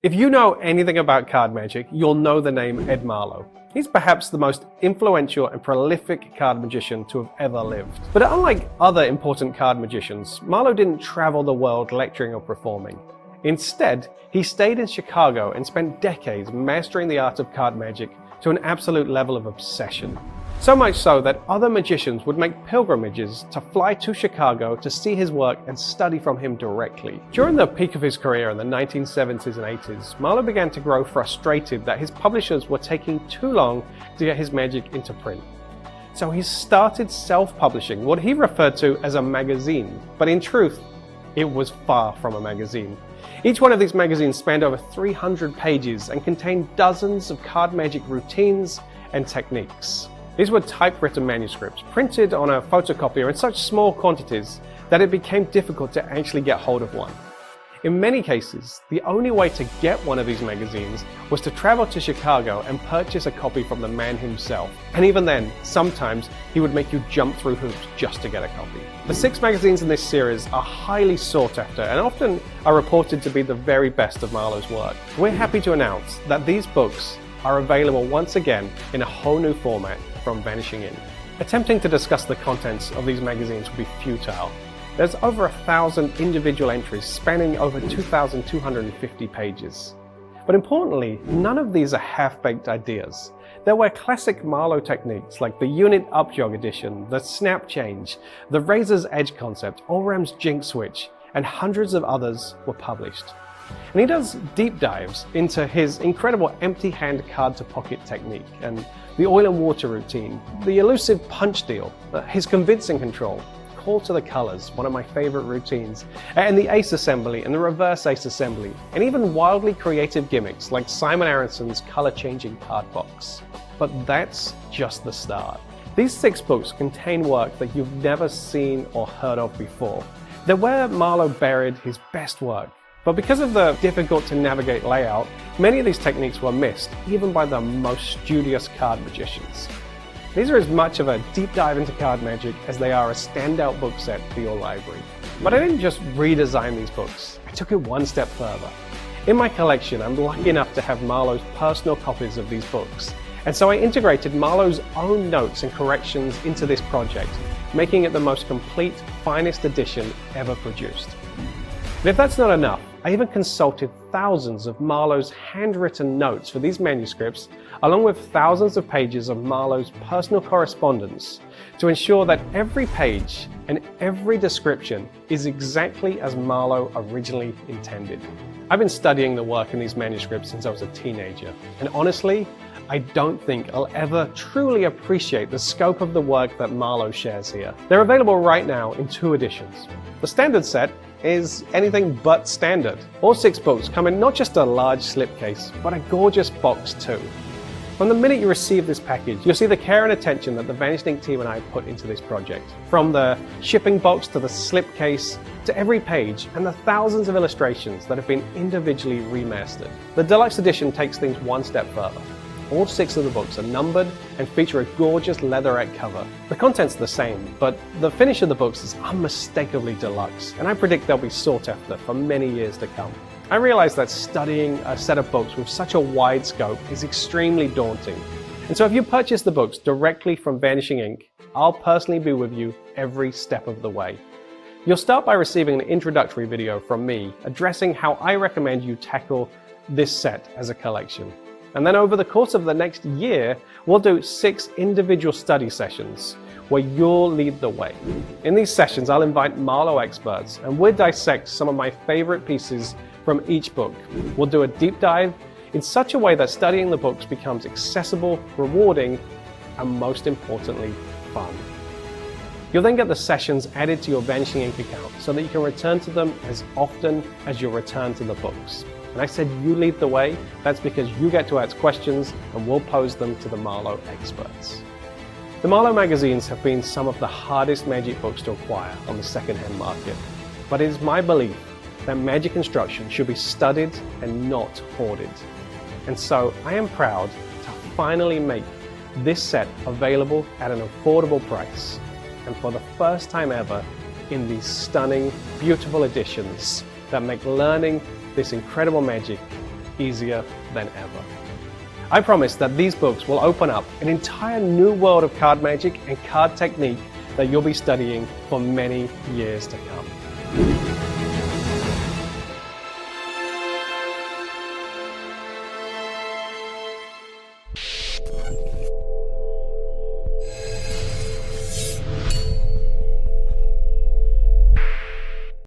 If you know anything about card magic, you'll know the name Ed Marlowe. He's perhaps the most influential and prolific card magician to have ever lived. But unlike other important card magicians, Marlowe didn't travel the world lecturing or performing. Instead, he stayed in Chicago and spent decades mastering the art of card magic to an absolute level of obsession. So much so that other magicians would make pilgrimages to fly to Chicago to see his work and study from him directly. During the peak of his career in the 1970s and 80s, Marlowe began to grow frustrated that his publishers were taking too long to get his magic into print. So he started self-publishing what he referred to as a magazine, but in truth, it was far from a magazine. Each one of these magazines spanned over 300 pages and contained dozens of card magic routines and techniques. These were typewritten manuscripts, printed on a photocopier in such small quantities that it became difficult to actually get hold of one. In many cases, the only way to get one of these magazines was to travel to Chicago and purchase a copy from the man himself. And even then, sometimes he would make you jump through hoops just to get a copy. The 6 magazines in this series are highly sought after and often are reported to be the very best of Marlowe's work. We're happy to announce that these books are available once again in a whole new format from Vanishing Ink. Attempting to discuss the contents of these magazines would be futile. There's over 1,000 individual entries spanning over 2,250 pages. But importantly, none of these are half-baked ideas. There were classic Marlowe techniques like the unit upjog edition, the snap change, the razor's edge concept, Allram's jinx switch, and hundreds of others were published. And he does deep dives into his incredible empty hand card to pocket technique and the oil and water routine, the elusive punch deal, his convincing control, call to the colors, one of my favorite routines, and the ace assembly and the reverse ace assembly, and even wildly creative gimmicks like Simon Aronson's color changing card box. But that's just the start. These 6 books contain work that you've never seen or heard of before. They're where Marlowe buried his best work. But because of the difficult to navigate layout, many of these techniques were missed, even by the most studious card magicians. These are as much of a deep dive into card magic as they are a standout book set for your library. But I didn't just redesign these books, I took it one step further. In my collection, I'm lucky enough to have Marlowe's personal copies of these books, and so I integrated Marlowe's own notes and corrections into this project, making it the most complete, finest edition ever produced. And if that's not enough, I even consulted thousands of Marlowe's handwritten notes for these manuscripts, along with thousands of pages of Marlowe's personal correspondence, to ensure that every page and every description is exactly as Marlowe originally intended. I've been studying the work in these manuscripts since I was a teenager, and honestly, I don't think I'll ever truly appreciate the scope of the work that Marlowe shares here. They're available right now in 2 editions. The standard set is anything but standard. All 6 books come in not just a large slipcase, but a gorgeous box too. From the minute you receive this package, you'll see the care and attention that the Vanishing team and I put into this project. From the shipping box to the slipcase, to every page, and the thousands of illustrations that have been individually remastered. The deluxe edition takes things one step further. All 6 of the books are numbered and feature a gorgeous leatherette cover. The content's the same, but the finish of the books is unmistakably deluxe, and I predict they'll be sought after for many years to come. I realize that studying a set of books with such a wide scope is extremely daunting, and so if you purchase the books directly from Vanishing Ink, I'll personally be with you every step of the way. You'll start by receiving an introductory video from me addressing how I recommend you tackle this set as a collection. And then over the course of the next year, we'll do 6 individual study sessions where you'll lead the way. In these sessions, I'll invite Marlowe experts and we'll dissect some of my favorite pieces from each book. We'll do a deep dive in such a way that studying the books becomes accessible, rewarding, and most importantly, fun. You'll then get the sessions added to your Vanishing Ink account so that you can return to them as often as you return to the books. And I said you lead the way, that's because you get to ask questions and we'll pose them to the Marlowe experts. The Marlowe magazines have been some of the hardest magic books to acquire on the second-hand market, but it is my belief that magic instruction should be studied and not hoarded. And so I am proud to finally make this set available at an affordable price, and for the first time ever in these stunning, beautiful editions that make learning this incredible magic easier than ever. I promise that these books will open up an entire new world of card magic and card technique that you'll be studying for many years to come.